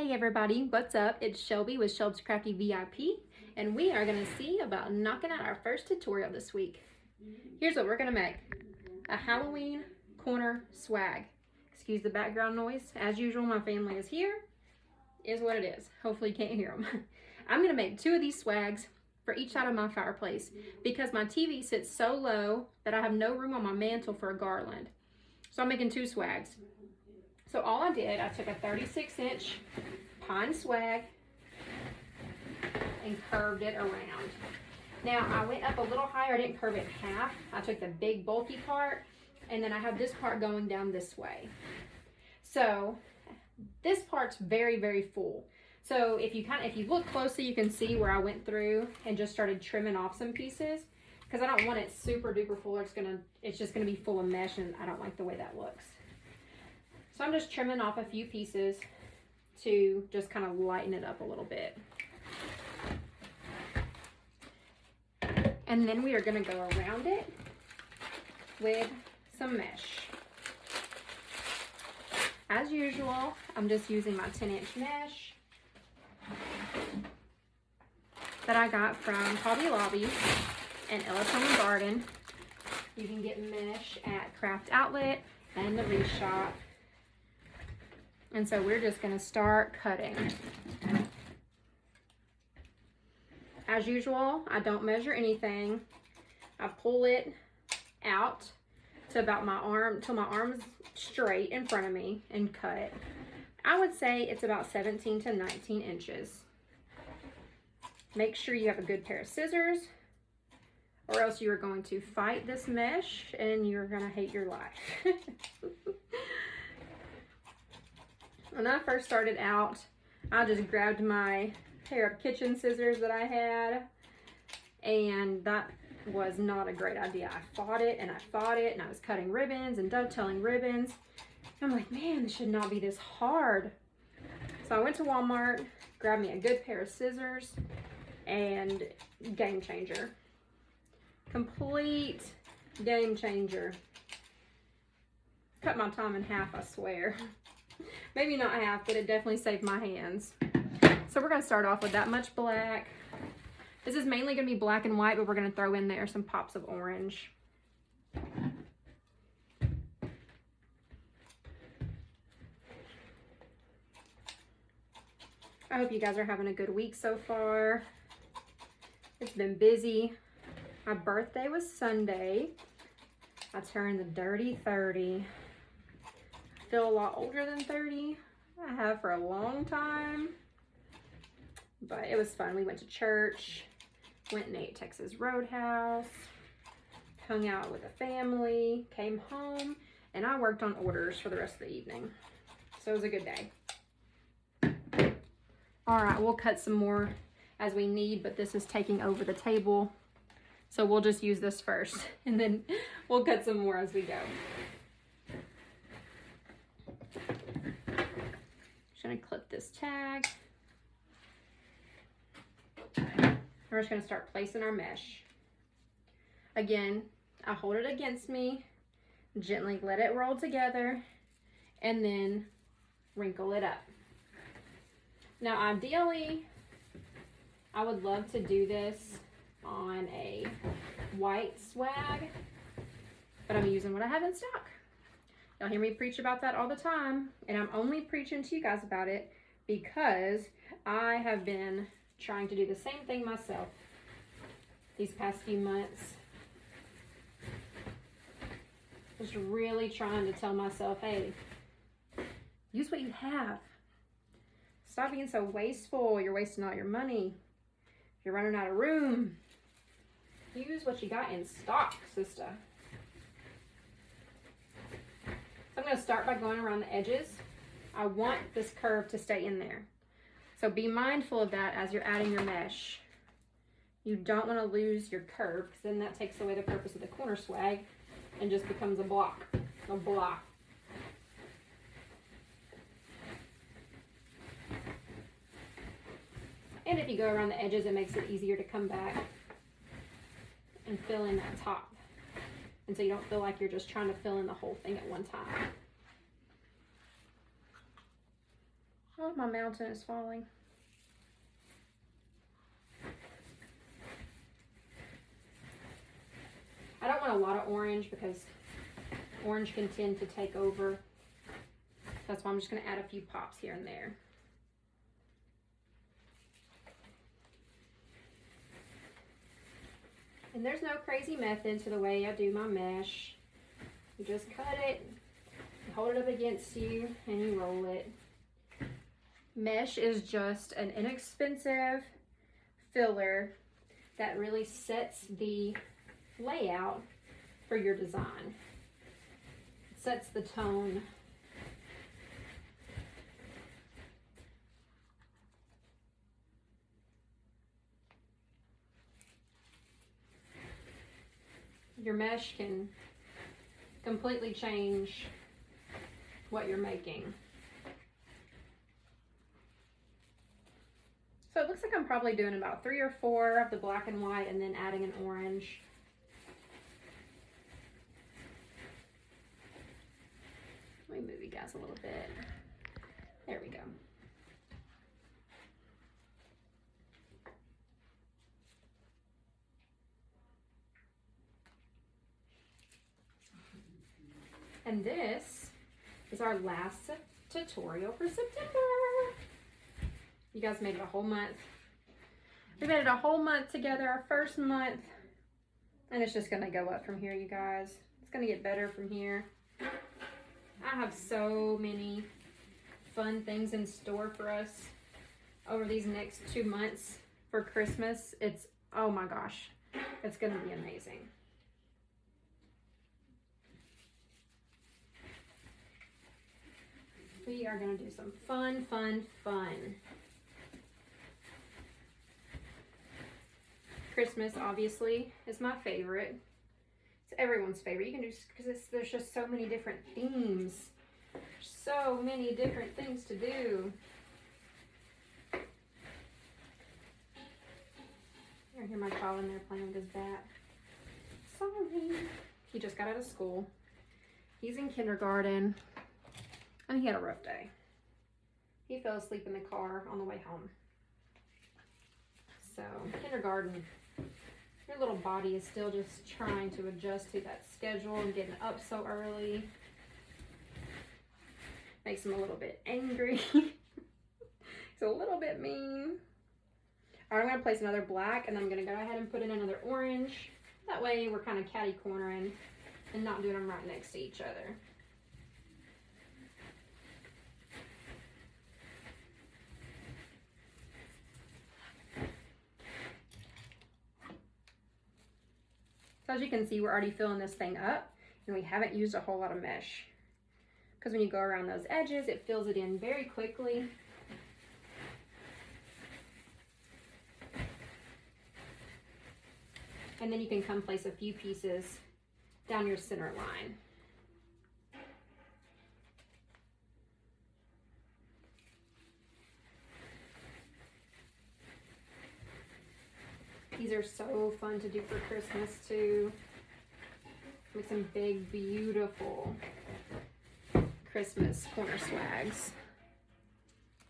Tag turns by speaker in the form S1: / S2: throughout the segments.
S1: Hey everybody, what's up? It's Shelby with Shelby's Crafty VIP, and we are going to see about knocking out our first tutorial this week. Here's what we're going to make. A Halloween corner swag. Excuse the background noise. As usual, my family is here. Is what it is. Hopefully you can't hear them. I'm going to make 2 of these swags for each side of my fireplace because my TV sits so low that I have no room on my mantle for a garland. So I'm making 2 swags. So all I did, I took a 36-inch pine swag and curved it around. Now I went up a little higher, I didn't curve it in half. I took the big bulky part and then I have this part going down this way. So this part's very, very full. So if you look closely, you can see where I went through and just started trimming off some pieces because I don't want it super duper full. It's just gonna be full of mesh and I don't like the way that looks. So I'm just trimming off a few pieces to just kind of lighten it up a little bit. And then we are going to go around it with some mesh. As usual, I'm just using my 10-inch mesh that I got from Hobby Lobby and Ella's Home and Garden. You can get mesh at Craft Outlet and the Reese Shop. And so we're just going to start cutting. As usual, I don't measure anything. I pull it out to about my arm, till my arm's straight in front of me, and cut. I would say it's about 17 to 19 inches. Make sure you have a good pair of scissors, or else you are going to fight this mesh and you're going to hate your life. When I first started out, I just grabbed my pair of kitchen scissors that I had, and that was not a great idea. I fought it, and I was cutting ribbons and dovetailing ribbons. I'm like, man, this should not be this hard. So I went to Walmart, grabbed me a good pair of scissors, and game changer. Complete game changer. Cut my time in half, I swear. Maybe not half, but it definitely saved my hands. So we're going to start off with that much black. This is mainly going to be black and white, but we're going to throw in there some pops of orange. I hope you guys are having a good week so far. It's been busy. My birthday was Sunday. I turned the dirty 30. Feel a lot older than 30. I have for a long time, but it was fun. We went to church, went and ate Texas Roadhouse, hung out with the family, came home, and I worked on orders for the rest of the evening. So it was a good day. All right, we'll cut some more as we need, but this is taking over the table. So we'll just use this first and then we'll cut some more as we go. Gonna clip this tag. We're just gonna start placing our mesh. Again, I hold it against me, gently let it roll together, and then wrinkle it up. Now, ideally, I would love to do this on a white swag, but I'm using what I have in stock. Y'all hear me preach about that all the time, and I'm only preaching to you guys about it because I have been trying to do the same thing myself these past few months. Just really trying to tell myself, hey, use what you have. Stop being so wasteful. You're wasting all your money. You're running out of room. Use what you got in stock, sister. So I'm going to start by going around the edges. I want this curve to stay in there. So be mindful of that as you're adding your mesh. You don't want to lose your curve because then that takes away the purpose of the corner swag and just becomes a block. A block. And if you go around the edges, it makes it easier to come back and fill in that top. And so you don't feel like you're just trying to fill in the whole thing at one time. Oh, my mountain is falling. I don't want a lot of orange because orange can tend to take over. That's why I'm just going to add a few pops here and there. And there's no crazy method to the way I do my mesh. You just cut it, hold it up against you, and you roll it. Mesh is just an inexpensive filler that really sets the layout for your design. It sets the tone. Your mesh can completely change what you're making. So it looks like I'm probably doing about 3 or 4 of the black and white and then adding an orange. Let me move you guys a little bit. There we go. And this is our last tutorial for September. You guys made it a whole month. We made it a whole month together, our first month. And it's just gonna go up from here, you guys. It's gonna get better from here. I have so many fun things in store for us over these next 2 months for Christmas. It's, oh my gosh, it's gonna be amazing. We are gonna do some fun. Christmas, obviously, is my favorite. It's everyone's favorite. You can do, because there's just so many different themes. So many different things to do. I hear my child in there playing with his bat. Sorry. He just got out of school. He's in kindergarten. And he had a rough day. He fell asleep in the car on the way home. So, kindergarten, your little body is still just trying to adjust to that schedule and getting up so early. Makes him a little bit angry. He's a little bit mean. All right, I'm going to place another black, and I'm going to go ahead and put in another orange. That way we're kind of catty cornering and not doing them right next to each other. So as you can see, we're already filling this thing up, and we haven't used a whole lot of mesh. Because when you go around those edges, it fills it in very quickly. And then you can come place a few pieces down your center line. These are so fun to do for Christmas too. Make some big, beautiful Christmas corner swags.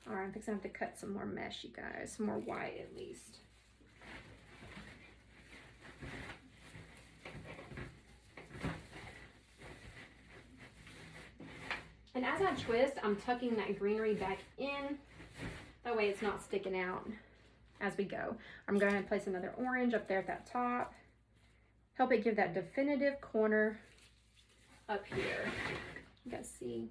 S1: All right, I'm fixing to have to cut some more mesh, you guys. Some more white at least. And as I twist, I'm tucking that greenery back in. That way it's not sticking out as we go. I'm going to place another orange up there at that top. Help it give that definitive corner up here. You guys see?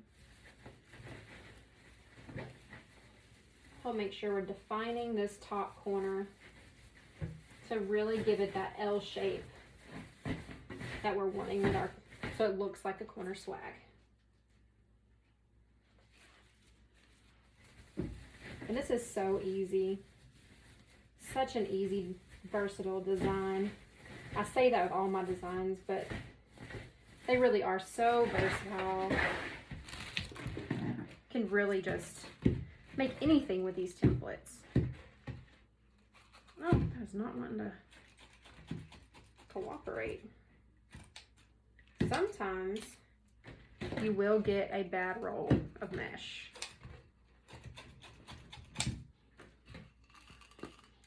S1: I'll make sure we're defining this top corner to really give it that L shape that we're wanting with our, so it looks like a corner swag. And this is so easy. Such an easy, versatile design. I say that with all my designs, but they really are so versatile. Can really just make anything with these templates. Oh, that's not wanting to cooperate. Sometimes you will get a bad roll of mesh.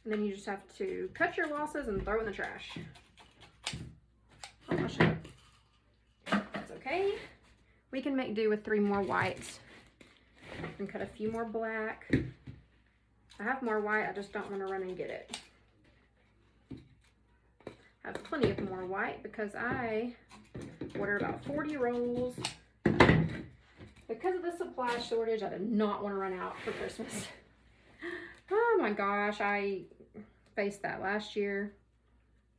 S1: And then you just have to cut your losses and throw in the trash. I'll show you. That's okay. We can make do with 3 more whites and cut a few more black. I have more white, I just don't want to run and get it. I have plenty of more white because I ordered about 40 rolls. Because of the supply shortage, I did not want to run out for Christmas. Oh my gosh, I faced that last year.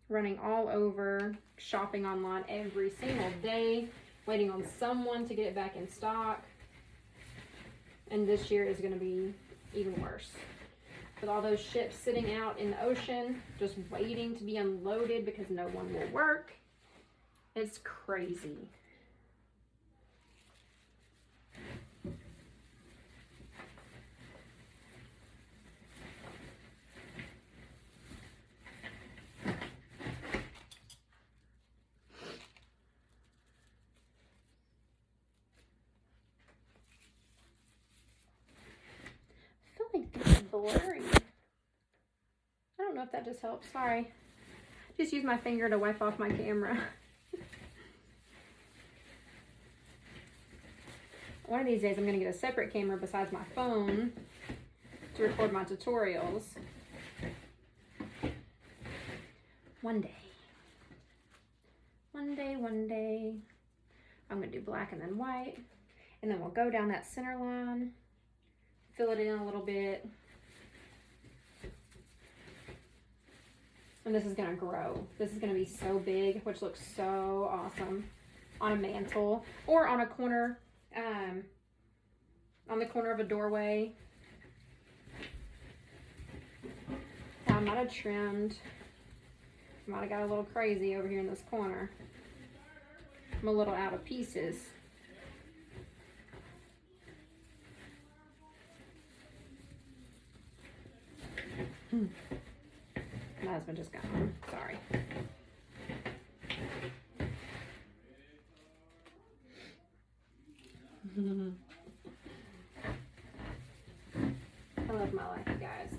S1: Running all over, shopping online every single day, waiting on someone to get it back in stock. And this year is going to be even worse. With all those ships sitting out in the ocean, just waiting to be unloaded because no one will work. It's crazy. Blurry. I don't know if that just helps. Sorry. Just use my finger to wipe off my camera. One of these days I'm going to get a separate camera besides my phone to record my tutorials. One day. One day. I'm going to do black and then white. And then we'll go down that center line. Fill it in a little bit. And this is gonna grow. This is gonna be so big, which looks so awesome on a mantle or on a corner, on the corner of a doorway. I might have trimmed. Might have got a little crazy over here in this corner. I'm a little out of pieces. My husband just got home. Sorry. I love my life, you guys.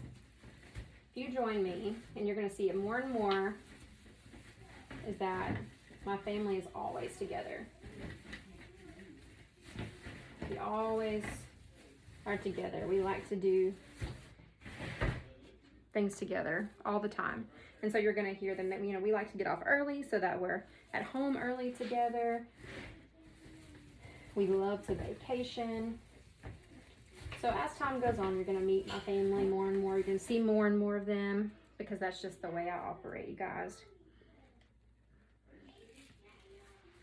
S1: If you join me, and you're going to see it more and more, is that my family is always together. We always are together. We like to do things together all the time. And so you're going to hear them that, you know, we like to get off early so that we're at home early together. We love to vacation. So as time goes on, you're going to meet my family more and more. You're going to see more and more of them because that's just the way I operate, you guys.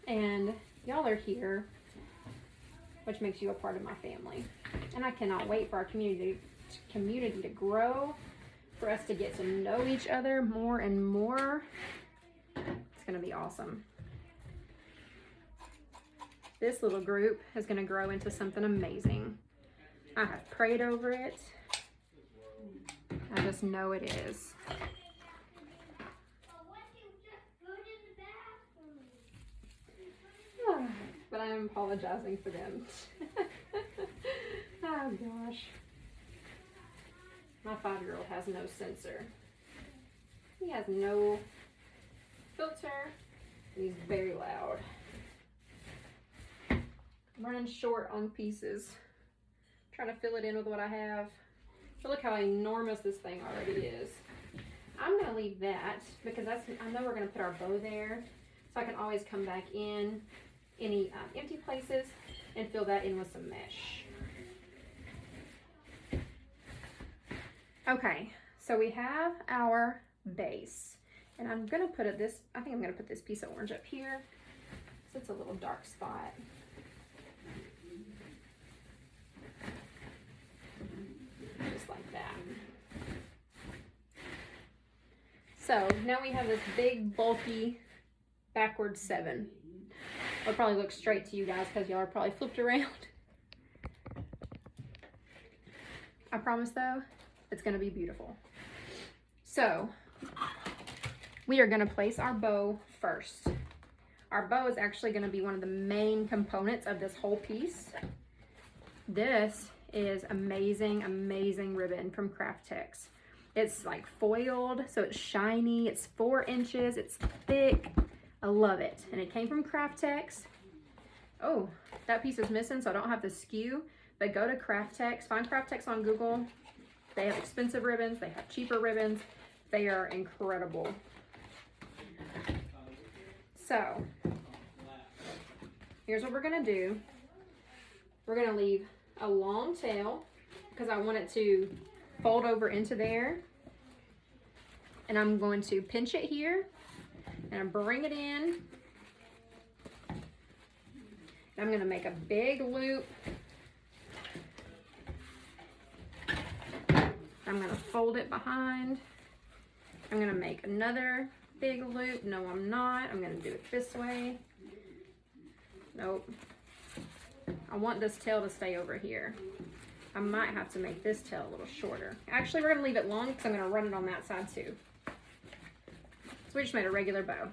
S1: And y'all are here, which makes you a part of my family. And I cannot wait for our community to grow, for us to get to know each other more and more. It's going to be awesome. This little group is going to grow into something amazing. I have prayed over it. I just know it is. But I am apologizing for them. Oh gosh. My 5-year-old has no censor. He has no filter. He's very loud. I'm running short on pieces. Trying to fill it in with what I have. But look how enormous this thing already is. I'm going to leave that because I know we're going to put our bow there. So I can always come back in any empty places and fill that in with some mesh. Okay, so we have our base. And I'm going to put it this, I think I'm going to put this piece of orange up here. So it's a little dark spot. Just like that. So now we have this big, bulky, backward 7. It'll probably look straight to you guys because y'all are probably flipped around. I promise though, it's going to be beautiful. So we are going to place our bow first. Our bow is actually going to be one of the main components of this whole piece. This is amazing, amazing ribbon from Craftex. It's like foiled, so it's shiny. It's 4 inches. It's thick. I love it. And it came from Craftex. Oh, that piece is missing, so I don't have the SKU. But go to Craftex. Find Craftex on Google. They have expensive ribbons. They have cheaper ribbons. They are incredible. So, here's what we're going to do. We're going to leave a long tail because I want it to fold over into there. And I'm going to pinch it here and bring it in. And I'm going to make a big loop. I'm going to fold it behind. I'm going to make another big loop. No, I'm not. I'm going to do it this way. Nope. I want this tail to stay over here. I might have to make this tail a little shorter. Actually, we're going to leave it long because I'm going to run it on that side too. So we just made a regular bow.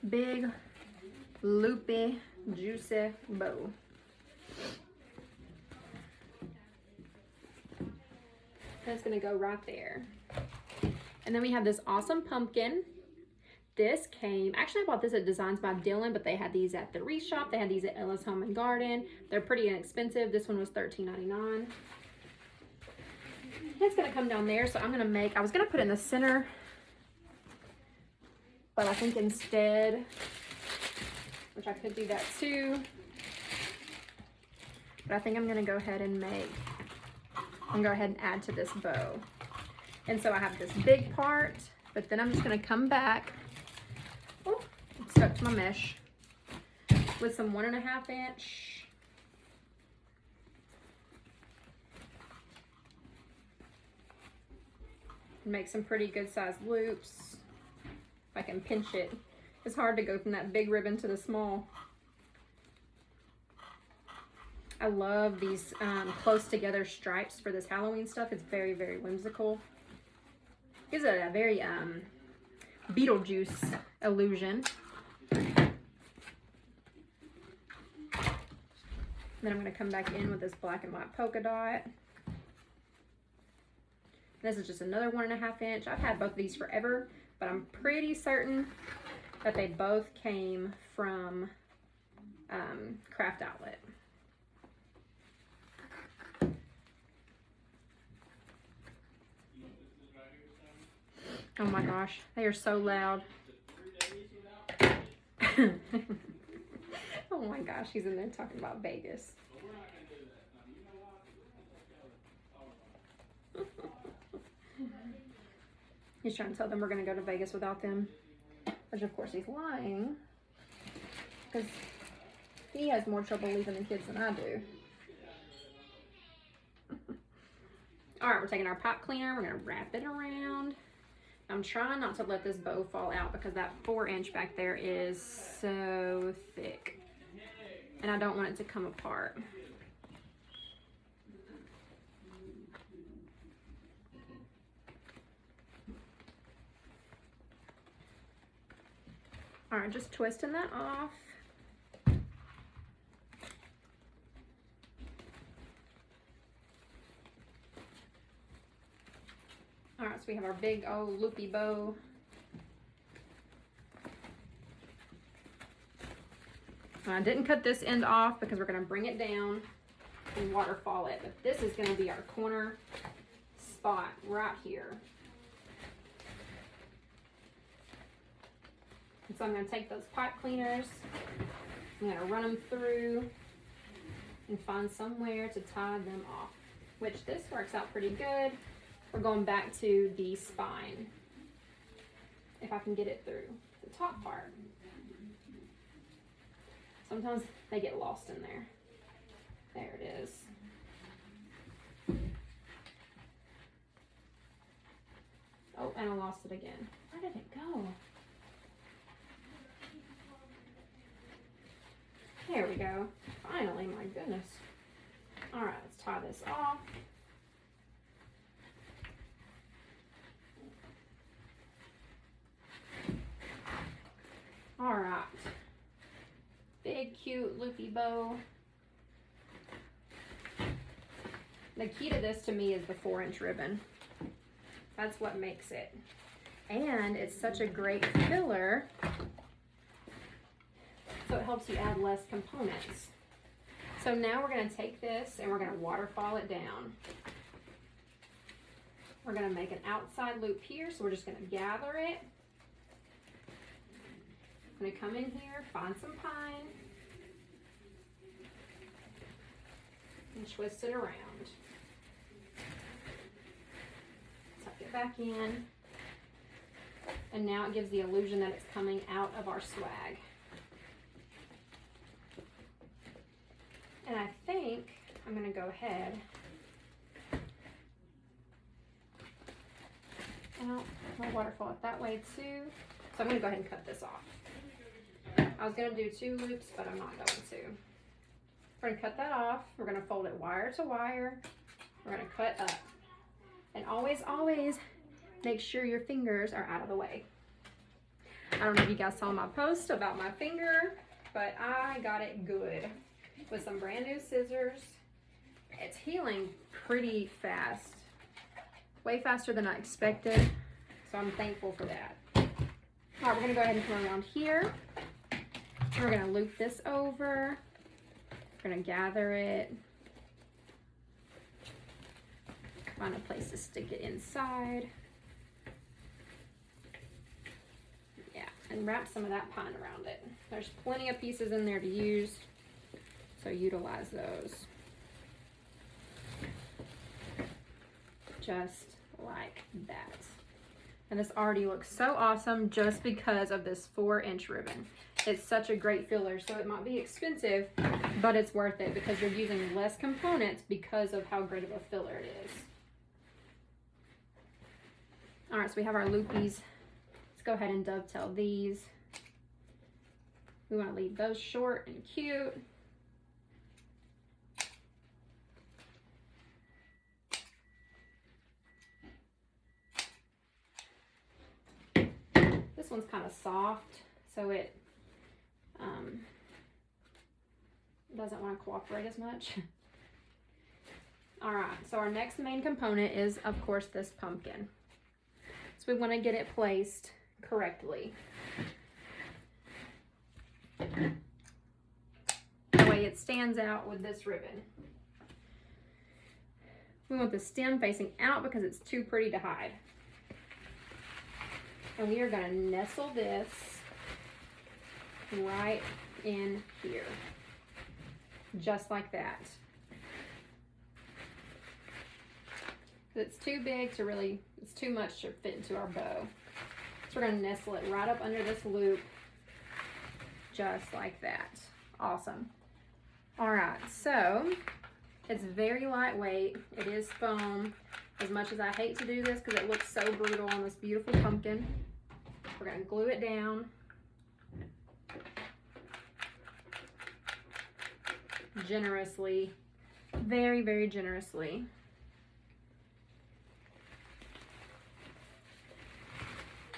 S1: Big, loopy, juicy bow. That's going to go right there. And then we have this awesome pumpkin. This came, actually I bought this at Designs by Dylan, but they had these at the Reshop. They had these at Ella's Home and Garden. They're pretty inexpensive. This one was $13.99. It's gonna come down there, so I'm gonna make, I was gonna put it in the center, but I think instead, which I could do that too, but I think I'm gonna go ahead and make, I'm gonna go ahead and add to this bow. And so I have this big part, but then I'm just gonna come back. Oh, it's stuck to my mesh with some 1.5 inch. Make some pretty good sized loops. If I can pinch it. It's hard to go from that big ribbon to the small. I love these close together stripes for this Halloween stuff. It's very, very whimsical. Gives it a very Beetlejuice illusion. Then I'm going to come back in with this black and white polka dot. This is just another 1.5 inch. I've had both of these forever, but I'm pretty certain that they both came from Craft Outlet. Oh my gosh, they are so loud. Oh my gosh, he's in there talking about Vegas. He's trying to tell them we're going to go to Vegas without them. Which of course he's lying. Because he has more trouble leaving the kids than I do. Alright, we're taking our pipe cleaner. We're going to wrap it around. I'm trying not to let this bow fall out because that 4 inch back there is so thick. And I don't want it to come apart. All right, just twisting that off. All right, so we have our big old loopy bow. I didn't cut this end off because we're going to bring it down and waterfall it. But this is going to be our corner spot right here. And so I'm going to take those pipe cleaners. I'm going to run them through and find somewhere to tie them off, which this works out pretty good. We're going back to the spine, if I can get it through the top part. Sometimes they get lost in there. There it is. Oh, and I lost it again. Where did it go? There we go. Finally, my goodness. All right, let's tie this off. All right. Big, cute, loopy bow. The key to this to me is the 4-inch ribbon. That's what makes it. And it's such a great filler, so it helps you add less components. So now we're going to take this and we're going to waterfall it down. We're going to make an outside loop here, so we're just going to gather it. I'm going to come in here, find some pine, and twist it around. Tuck it back in. And now it gives the illusion that it's coming out of our swag. And I think I'm going to go ahead and I'll waterfall it that way too. So I'm going to go ahead and cut this off. I was going to do 2 loops, but I'm not going to. We're going to cut that off. We're going to fold it wire to wire. We're going to cut up. And always, always make sure your fingers are out of the way. I don't know if you guys saw my post about my finger, but I got it good with some brand new scissors. It's healing pretty fast, way faster than I expected, so I'm thankful for that. All right, we're gonna go ahead and come around here. We're gonna loop this over. We're gonna gather it. Find a place to stick it inside. Yeah, and wrap some of that pine around it. There's plenty of pieces in there to use, so utilize those. Just like that. And this already looks so awesome just because of this 4-inch ribbon. It's such a great filler, so it might be expensive, but it's worth it because you're using less components because of how great of a filler it is. All right, so we have our loopies. Let's go ahead and dovetail these. We want to leave those short and cute. This one's kind of soft, so it doesn't want to cooperate as much. All right, so our next main component is, of course, this pumpkin. So we want to get it placed correctly. That way it stands out with this ribbon. We want the stem facing out because it's too pretty to hide. And we are going to nestle this right in here, just like that. It's too big to really, it's too much to fit into our bow. So we're going to nestle it right up under this loop, just like that. Awesome. All right, so it's very lightweight. It is foam. As much as I hate to do this because it looks so brutal on this beautiful pumpkin, we're going to glue it down. Generously, very, very generously.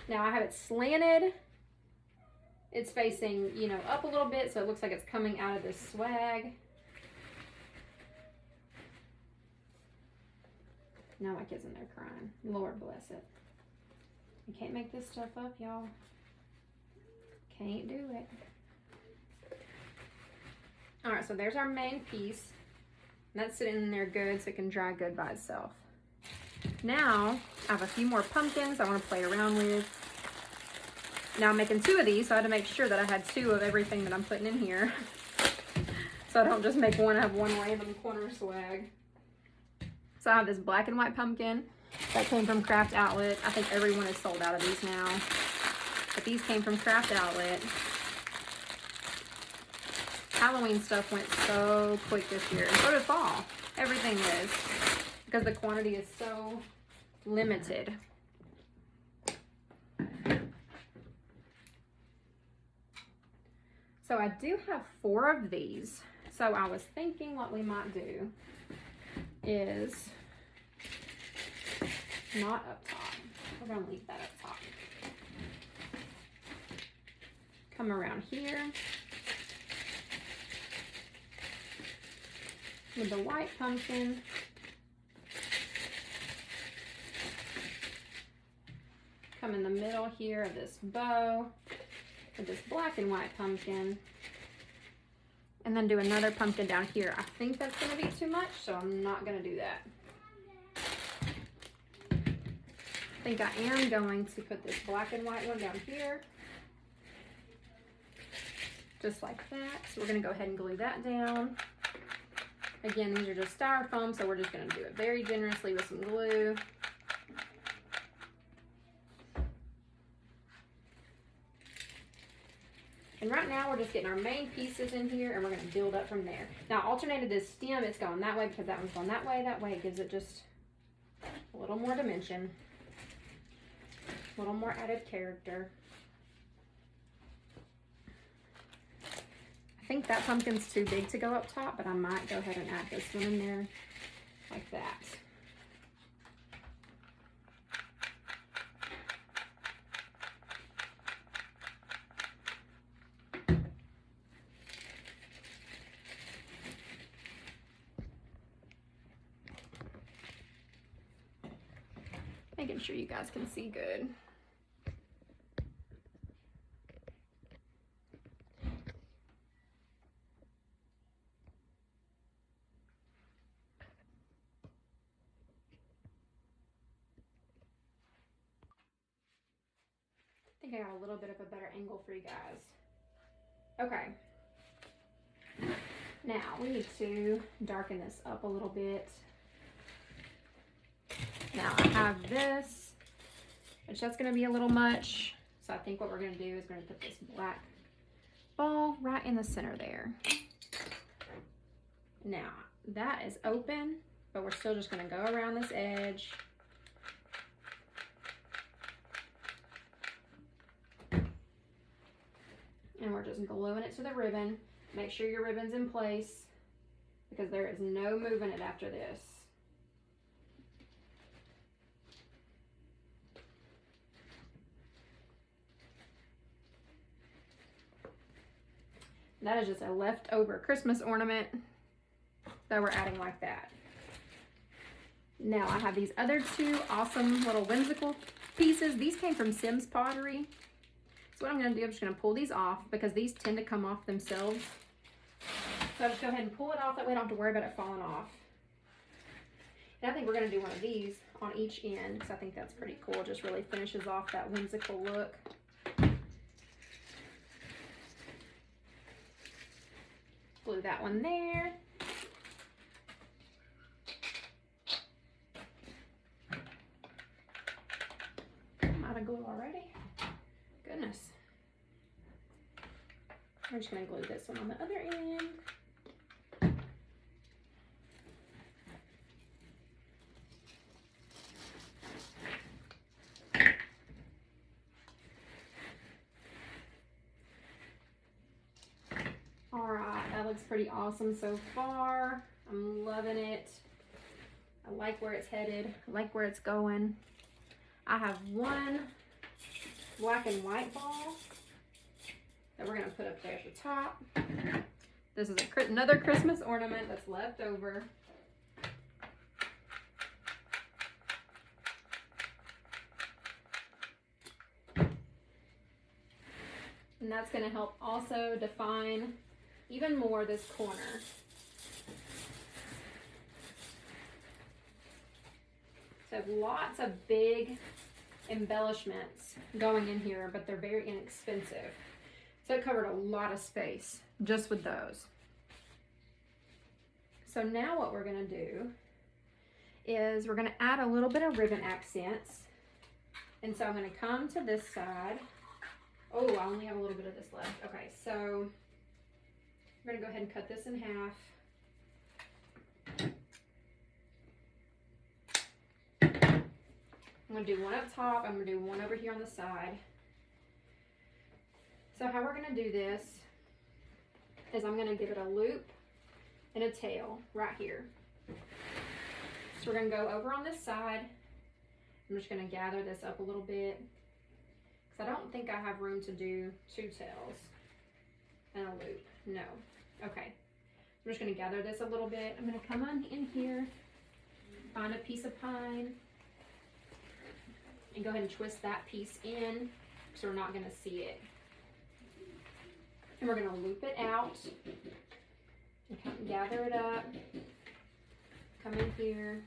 S1: Now I have it slanted. It's facing, you know, up a little bit, so it looks like it's coming out of this swag. Now my kid's in there crying. Lord bless it. You can't make this stuff up, y'all. Can't do it. All right, so there's our main piece. That's sitting in there good so it can dry good by itself. Now, I have a few more pumpkins I want to play around with. Now I'm making 2 of these, so I had to make sure that I had 2 of everything that I'm putting in here. So I don't just make one, I have one random corner swag. So I have this black and white pumpkin that came from Craft Outlet. I think everyone is sold out of these now. But these came from Craft Outlet. Halloween stuff went so quick this year, and so did fall. Everything is, because the quantity is so limited. So I do have 4 of these. So I was thinking what we might do is not up top. We're gonna leave that up top. Come around here with the white pumpkin. come in the middle here of this bow with this black and white pumpkin. And then do another pumpkin down here. I think that's gonna be too much, so I'm not gonna do that. I think I am going to put this black and white one down here. Just like that. So we're gonna go ahead and glue that down. Again, these are just styrofoam, so we're just gonna do it very generously with some glue. And right now we're just getting our main pieces in here and we're gonna build up from there. Now I alternated this stem, it's going that way because that one's going that way. That way it gives it just a little more dimension, a little more added character. I think that pumpkin's too big to go up top, but I might go ahead and add this one in there like that. Making sure you guys can see good. I think I got a little bit of a better angle for you guys. Okay. Now we need to darken this up a little bit. Now I have this, which that's going to be a little much. So I think what we're going to do is we're going to put this black ball right in the center there. Now that is open, but we're still just going to go around this edge. And we're just gluing it to the ribbon. Make sure your ribbon's in place because there is no moving it after this. That is just a leftover Christmas ornament that we're adding like that. Now I have these other two awesome little whimsical pieces. These came from Sims Pottery. So what I'm going to do, I'm just going to pull these off because these tend to come off themselves. So I'll just go ahead and pull it off. That way I don't have to worry about it falling off. And I think we're going to do one of these on each end because I think that's pretty cool. It just really finishes off that whimsical look. Glue that one there. I'm out of glue already. Goodness. We're just going to glue this one on the other end. Alright, that looks pretty awesome so far. I'm loving it. I like where it's headed. I like where it's going. I have one black and white ball that we're going to put up there at the top. This is another Christmas ornament that's left over. And that's going to help also define even more this corner. So lots of big embellishments going in here, but they're very inexpensive. So it covered a lot of space just with those. So now what we're going to do is we're going to add a little bit of ribbon accents. And so I'm going to come to this side. Oh, I only have a little bit of this left. Okay, so we're going to go ahead and cut this in half. I'm going to do one up top. I'm going to do one over here on the side. So how we're going to do this is I'm going to give it a loop and a tail right here. So we're going to go over on this side. I'm just going to gather this up a little bit because I don't think I have room to do two tails and a loop. No. Okay. I'm just going to gather this a little bit. I'm going to come on in here, find a piece of pine, And go ahead and twist that piece in so we're not going to see it. And we're going to loop it out and come gather it up. Come in here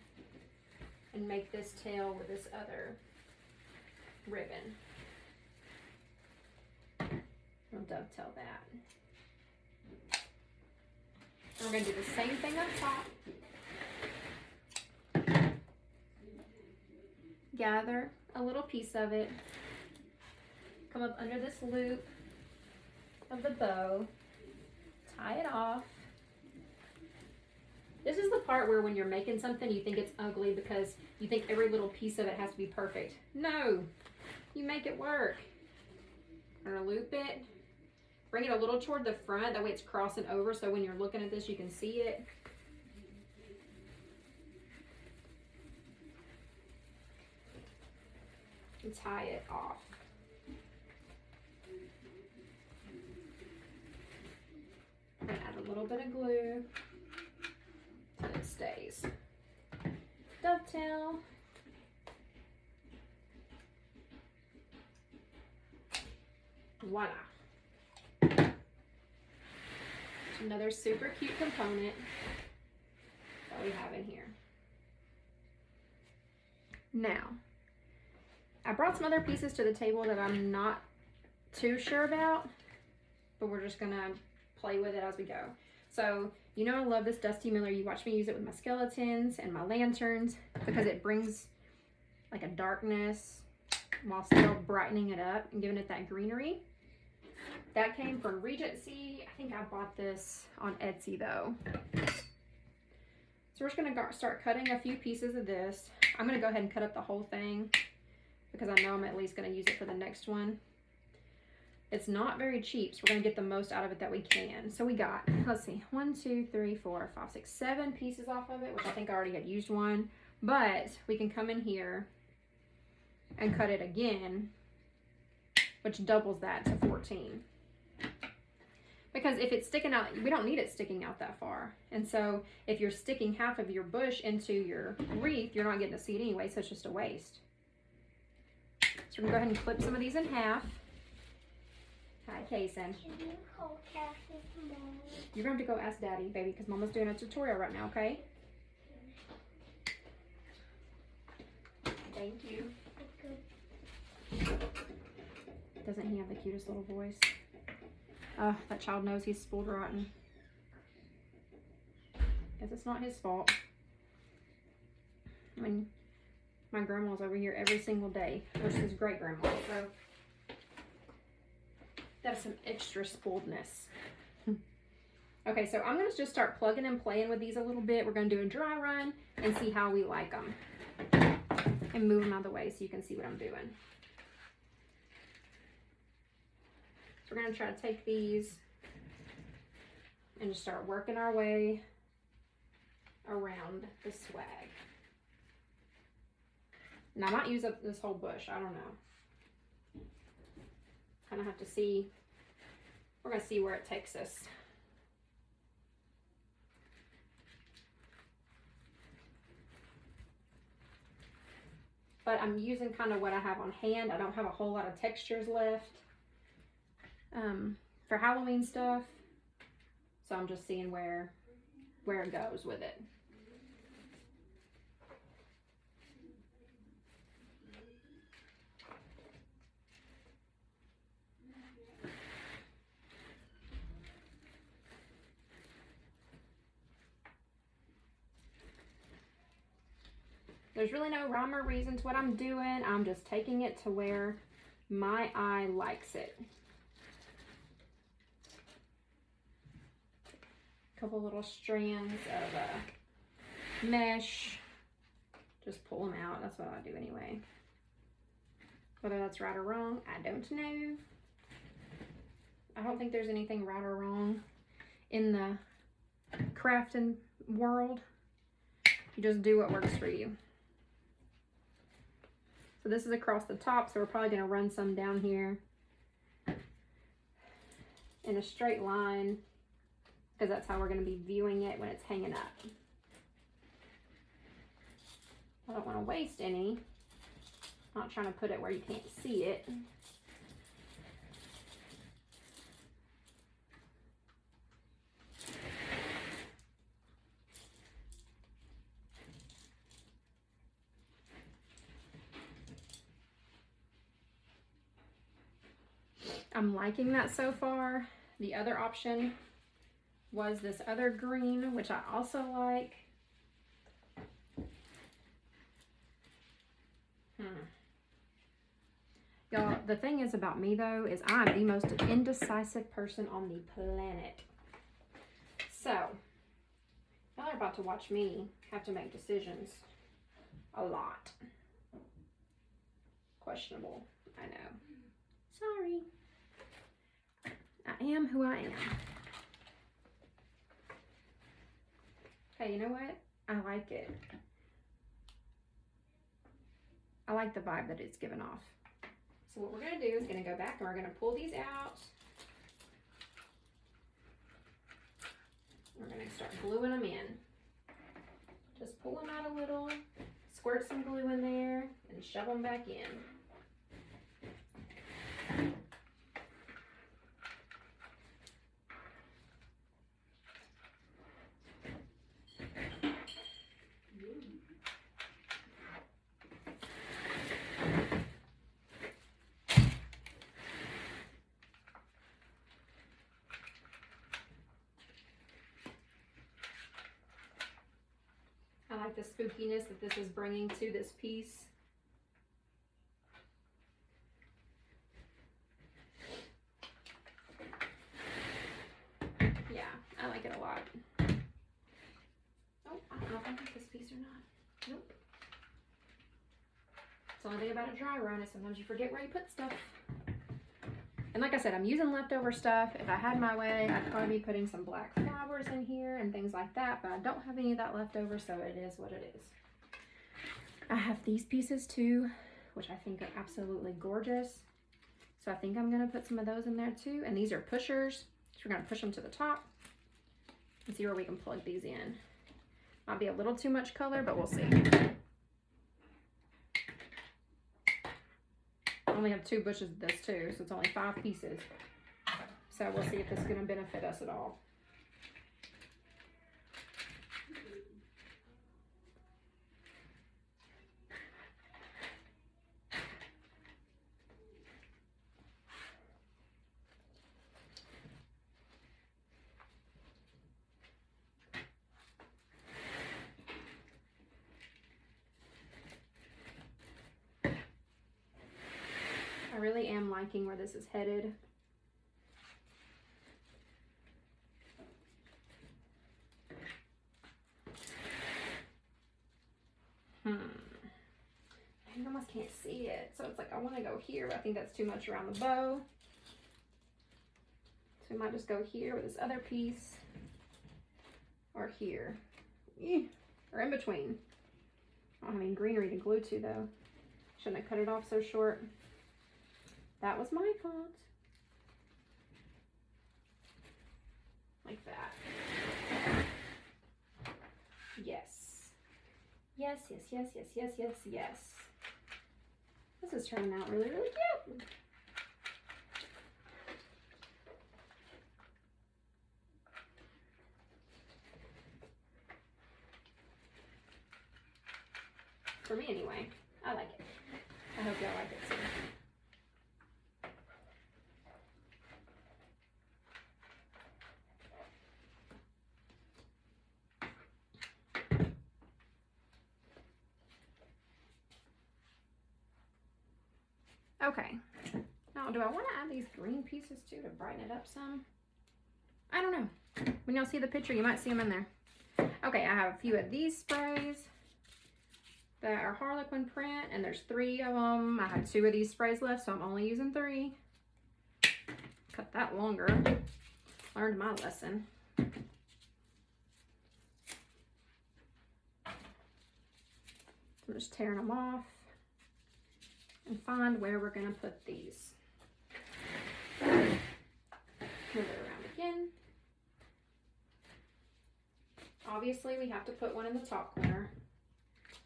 S1: and make this tail with this other ribbon. We'll dovetail that. And we're going to do the same thing up top. Gather a little piece of it. Come up under this loop of the bow. Tie it off. This is the part where when you're making something, you think it's ugly because you think every little piece of it has to be perfect. No, you make it work. I'm gonna loop it. Bring it a little toward the front, that way it's crossing over so when you're looking at this, you can see it. And tie it off. And add a little bit of glue so it stays. Dovetail. Voila. Another super cute component that we have in here. Now, I brought some other pieces to the table that I'm not too sure about, but we're just gonna play with it as we go. So, you know I love this Dusty Miller. You watch me use it with my skeletons and my lanterns because it brings like a darkness while still brightening it up and giving it that greenery. That came from Regency. I think I bought this on Etsy though. So we're just gonna start cutting a few pieces of this. I'm gonna go ahead and cut up the whole thing because I know I'm at least gonna use it for the next one. It's not very cheap, so we're gonna get the most out of it that we can. So we got, let's see, 1, 2, 3, 4, 5, 6, 7 pieces off of it, which I think I already had used one, but we can come in here and cut it again, which doubles that to 14. Because if it's sticking out, we don't need it sticking out that far. And so if you're sticking half of your bush into your wreath, you're not getting to see it anyway, so it's just a waste. So we're gonna go ahead and clip some of these in half. Hi, Kaysen.
S2: Can you call Cass's mom?
S1: You're going to have to go ask Daddy, baby, because Mama's doing a tutorial right now, okay? Thank you. Doesn't he have the cutest little voice? That child knows he's spoiled rotten. Guess it's not his fault. I mean, my grandma's over here every single day. Which is great grandma, so that's some extra spoiledness. Okay, so I'm gonna just start plugging and playing with these a little bit. We're gonna do a dry run and see how we like them. And move them out of the way so you can see what I'm doing. So we're gonna try to take these and just start working our way around the swag. And I might use up this whole bush, I don't know. Kind of have to see, we're gonna see where it takes us. But I'm using kind of what I have on hand. I don't have a whole lot of textures left for Halloween stuff. So I'm just seeing where it goes with it. There's really no rhyme or reason to what I'm doing. I'm just taking it to where my eye likes it. A couple little strands of mesh. Just pull them out. That's what I do anyway. Whether that's right or wrong, I don't know. I don't think there's anything right or wrong in the crafting world. You just do what works for you. So this is across the top, so we're probably going to run some down here in a straight line because that's how we're going to be viewing it when it's hanging up. I don't want to waste any Not trying to put it where you can't see it. I'm liking that so far. The other option was this other green, which I also like. Y'all, the thing is about me though, is I'm the most indecisive person on the planet. So, y'all are about to watch me have to make decisions a lot. Questionable, I know. Sorry. I am who I am. Hey, you know what? I like it. I like the vibe that it's given off. So what we're gonna do is gonna go back and we're gonna pull these out. We're gonna start gluing them in. Just pull them out a little, squirt some glue in there, and shove them back in. I like the spookiness that this is bringing to this piece. Yeah, I like it a lot. Oh, I don't know if I like this piece or not. Nope. It's the only thing about a dry run is sometimes you forget where you put stuff. And like I said, I'm using leftover stuff. If I had my way, I'd probably be putting some black flowers in here and things like that, but I don't have any of that left over, so it is what it is. I have these pieces too, which I think are absolutely gorgeous. So I think I'm gonna put some of those in there too. And these are pushers. So we're gonna push them to the top and see where we can plug these in. Might be a little too much color, but we'll see. I only have 2 bushes of this too, so it's only 5 pieces. So we'll see if this is gonna benefit us at all. I really am liking where this is headed. I almost can't see it. So it's like, I want to go here, but I think that's too much around the bow. So we might just go here with this other piece. Or here. Or in between. I don't have any greenery to glue to though. Shouldn't have cut it off so short. That was my fault. Like that. Yes. Yes, yes, yes, yes, yes, yes, yes. This is turning out really, really cute. For me anyway. I like it. I hope y'all like it too. Okay, now do I want to add these green pieces too to brighten it up some? I don't know. When y'all see the picture, you might see them in there. Okay, I have a few of these sprays that are Harlequin print, and there's 3 of them. I have 2 of these sprays left, so I'm only using 3. Cut that longer. Learned my lesson. I'm just tearing them off and find where we're going to put these. Move it around again. Obviously, we have to put one in the top corner.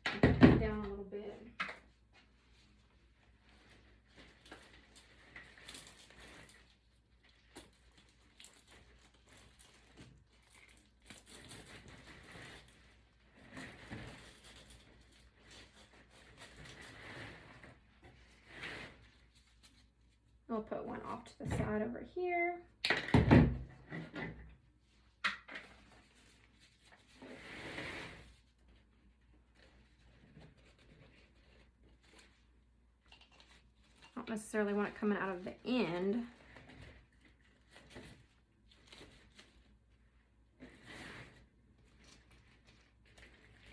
S1: Put that down a little bit. I'll put one off to the side over here. I don't necessarily want it coming out of the end.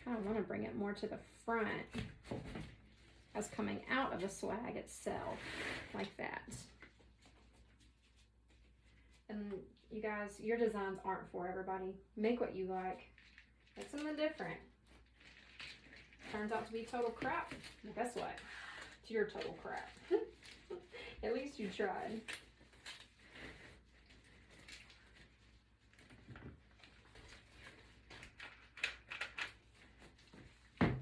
S1: I want to bring it more to the front as coming out of the swag itself, like that. And you guys, your designs aren't for everybody. Make what you like. Make something different. Turns out to be total crap. But guess what? It's your total crap. At least you tried. Alright,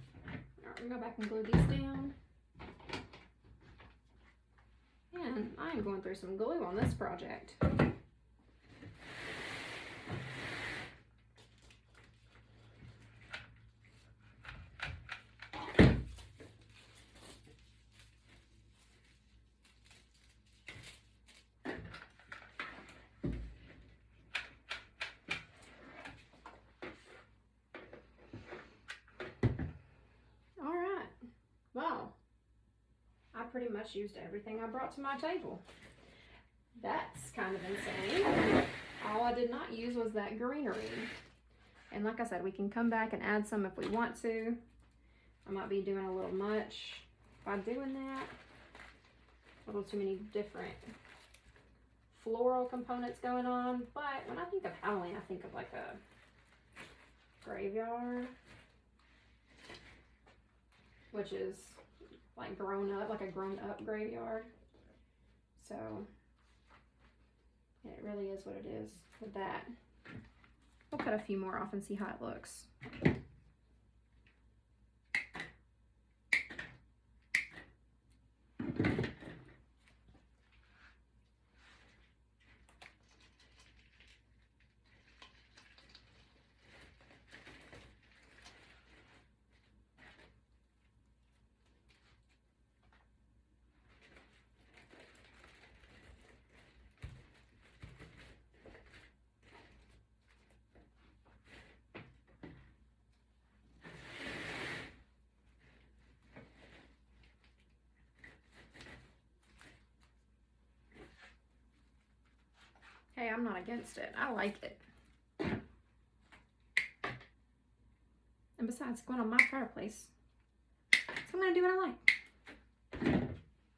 S1: we're gonna go back and glue these down. And I am going through some glue on this project. Well, I pretty much used everything I brought to my table. That's kind of insane. All I did not use was that greenery. And like I said, we can come back and add some if we want to. I might be doing a little much by doing that. A little too many different floral components going on. But when I think of Halloween, I think of like a graveyard, which is like grown up, like a grown up graveyard. So yeah, it really is what it is with that. We'll cut a few more off and see how it looks. Hey, I'm not against it. I like it. And besides, it's going on my fireplace. So I'm going to do what I like.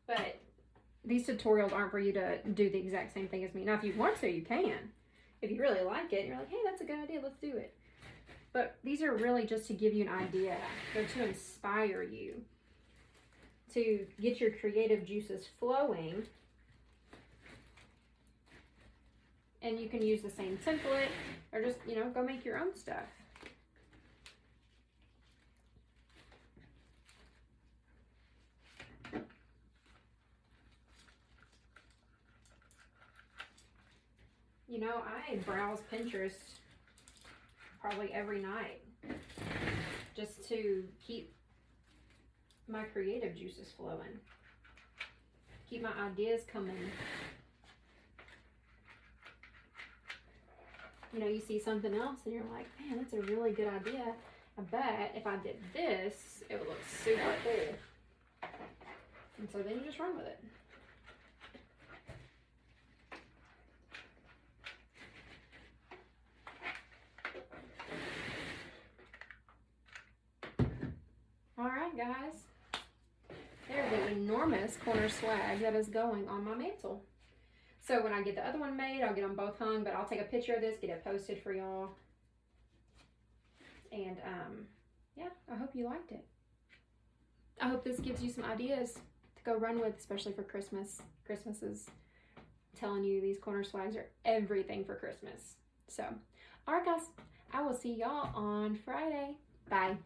S1: But these tutorials aren't for you to do the exact same thing as me. Now, if you want to, you can. If you really like it, you're like, hey, that's a good idea. Let's do it. But these are really just to give you an idea. They're to inspire you. To get your creative juices flowing. And you can use the same template or just, you know, go make your own stuff. You know, I browse Pinterest probably every night just to keep my creative juices flowing. Keep my ideas coming. You know, you see something else and you're like, man, that's a really good idea. I bet if I did this, it would look super cool. And so then you just run with it. Alright guys, there's an enormous corner swag that is going on my mantle. So when I get the other one made, I'll get them both hung, but I'll take a picture of this, get it posted for y'all. And yeah, I hope you liked it. I hope this gives you some ideas to go run with, especially for Christmas. Christmas is telling you these corner swags are everything for Christmas. So, alright guys, I will see y'all on Friday. Bye.